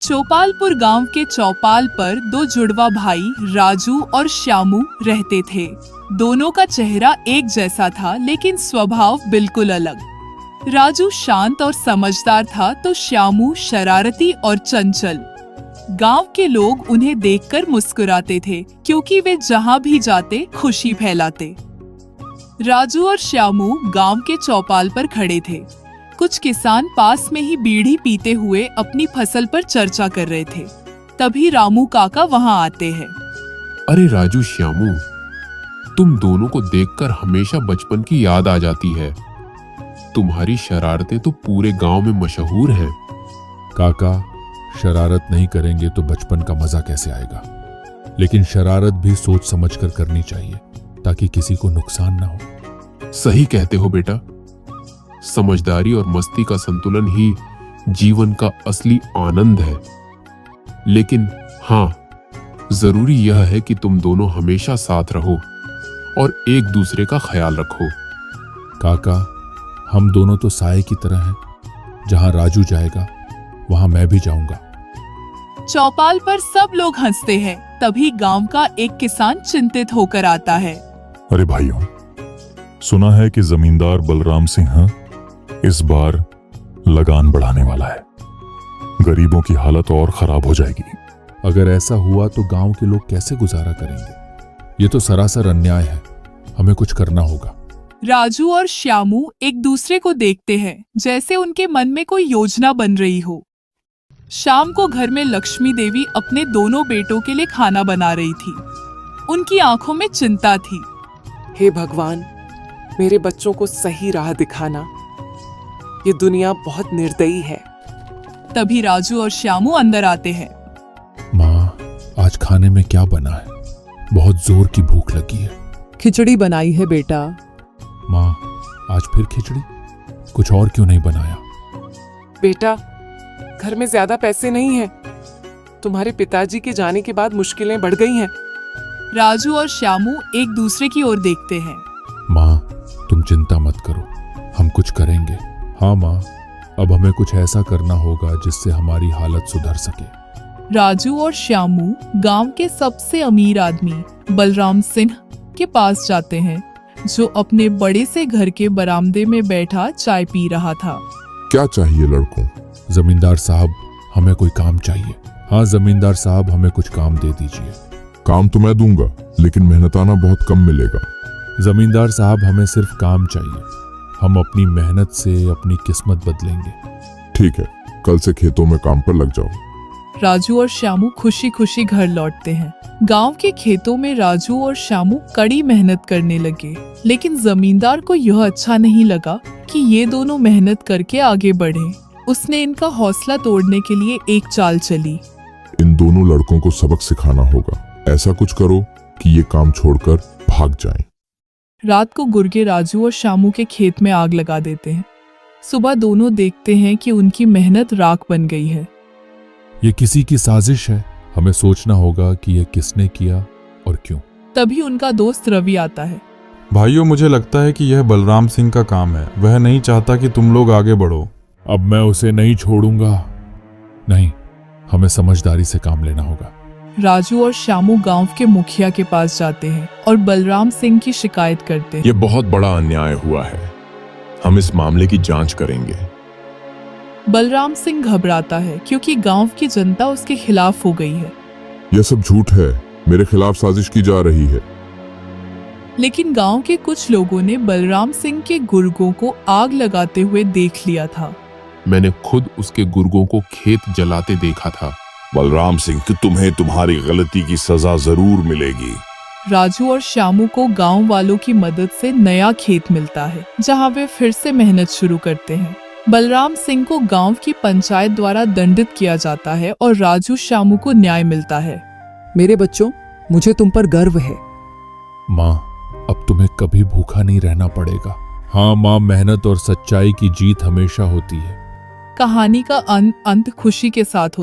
चौपालपुर गांव के चौपाल पर दो जुड़वा भाई राजू और श्यामू रहते थे। दोनों का चेहरा एक जैसा था, लेकिन स्वभाव बिल्कुल अलग। राजू शांत और समझदार था तो श्यामू शरारती और चंचल। गांव के लोग उन्हें देखकर मुस्कुराते थे, क्योंकि वे जहां भी जाते खुशी फैलाते। राजू और श्यामू गांव के चौपाल पर खड़े थे। कुछ किसान पास में ही बीड़ी पीते हुए अपनी फसल पर चर्चा कर रहे थे। तभी रामू काका वहां आते हैं। अरे राजू, श्यामू, तुम दोनों को देखकर हमेशा बचपन की याद आ जाती है। तुम्हारी शरारतें तो पूरे गांव में मशहूर हैं। काका, शरारत नहीं करेंगे तो बचपन का मजा कैसे आएगा? लेकिन शरारत भी सोच समझकर करनी चाहिए, ताकि किसी को नुकसान ना हो। सही कहते हो बेटा। समझदारी और मस्ती का संतुलन ही जीवन का असली आनंद है। लेकिन हाँ, जरूरी यह है कि तुम दोनों हमेशा साथ रहो और एक दूसरे का ख्याल रखो। काका, हम दोनों तो साए की तरह हैं। जहां राजू जाएगा वहां मैं भी जाऊंगा। चौपाल पर सब लोग हंसते हैं। तभी गांव का एक किसान चिंतित होकर आता है। अरे भाइयों, सुना है कि जमींदार बलराम सिंह इस बार लगान बढ़ाने वाला है। गरीबों की हालत और खराब हो जाएगी। अगर ऐसा हुआ तो गांव के लोग कैसे गुजारा करेंगे? ये तो सरासर अन्याय है। हमें कुछ करना होगा। राजू और श्यामू एक दूसरे को देखते हैं, जैसे उनके मन में कोई योजना बन रही हो। शाम को घर में लक्ष्मी देवी अपने दोनों बेटों के लिए खाना बना रही थी। उनकी आंखों में चिंता थी। हे भगवान, मेरे बच्चों को सही राह दिखाना। ये दुनिया बहुत निर्दयी है। तभी राजू और श्यामू अंदर आते हैं। माँ, आज खाने में क्या बना है? बहुत जोर की भूख लगी है। खिचड़ी बनाई है बेटा। माँ, आज फिर खिचड़ी? कुछ और क्यों नहीं बनाया? बेटा, घर में ज्यादा पैसे नहीं हैं। तुम्हारे पिताजी के जाने के बाद मुश्किलें बढ़ गई हैं। राजू और श्यामू एक दूसरे की ओर देखते हैं। माँ, तुम चिंता मत करो, हम कुछ करेंगे। हाँ माँ, अब हमें कुछ ऐसा करना होगा जिससे हमारी हालत सुधर सके। राजू और श्यामू गांव के सबसे अमीर आदमी बलराम सिंह के पास जाते हैं, जो अपने बड़े से घर के बरामदे में बैठा चाय पी रहा था। क्या चाहिए लड़कों? जमींदार साहब, हमें कोई काम चाहिए। हाँ जमींदार साहब, हमें कुछ काम दे दीजिए। काम तो मैं दूंगा, लेकिन मेहनताना बहुत कम मिलेगा। जमींदार साहब, हमें सिर्फ काम चाहिए। हम अपनी मेहनत से अपनी किस्मत बदलेंगे। ठीक है, कल से खेतों में काम पर लग जाओ। राजू और श्यामू खुशी खुशी घर लौटते हैं। गांव के खेतों में राजू और श्यामू कड़ी मेहनत करने लगे, लेकिन जमींदार को यह अच्छा नहीं लगा कि ये दोनों मेहनत करके आगे बढ़े। उसने इनका हौसला तोड़ने के लिए एक चाल चली। इन दोनों लड़कों को सबक सिखाना होगा। ऐसा कुछ करो कि ये काम छोड़कर भाग जाएं। रात को गुर्गे राजू और श्यामू के खेत में आग लगा देते हैं। सुबह दोनों देखते हैं कि उनकी मेहनत राख बन गई है। ये किसी की साजिश है। हमें सोचना होगा कि ये किसने किया और क्यों। तभी उनका दोस्त रवि आता है। भाइयों, मुझे लगता है कि यह बलराम सिंह का काम है। वह नहीं चाहता कि तुम लोग आगे बढ़ो। अब मैं उसे नहीं छोड़ूंगा। नहीं, हमें समझदारी से काम लेना होगा। राजू और श्यामू गांव के मुखिया के पास जाते हैं और बलराम सिंह की शिकायत करते हैं। ये बहुत बड़ा अन्याय हुआ है। हम इस मामले की जांच करेंगे। बलराम सिंह घबराता है, क्योंकि गांव की जनता उसके खिलाफ हो गई है। यह सब झूठ है। मेरे खिलाफ साजिश की जा रही है। लेकिन गांव के कुछ लोगों ने बलराम सिंह के गुर्गों को आग लगाते हुए देख लिया था। मैंने खुद उसके गुर्गों को खेत जलाते देखा था। बलराम सिंह, तुम्हें तुम्हारी गलती की सजा जरूर मिलेगी। राजू और श्यामू को गांव वालों की मदद से नया खेत मिलता है, जहां वे फिर से मेहनत शुरू करते हैं। बलराम सिंह को गांव की पंचायत द्वारा दंडित किया जाता है और राजू श्यामू को न्याय मिलता है। मेरे बच्चों, मुझे तुम पर गर्व है। माँ, अब तुम्हें कभी भूखा नहीं रहना पड़ेगा। हाँ माँ, मेहनत और सच्चाई की जीत हमेशा होती है। कहानी का अंत खुशी के साथ होता है।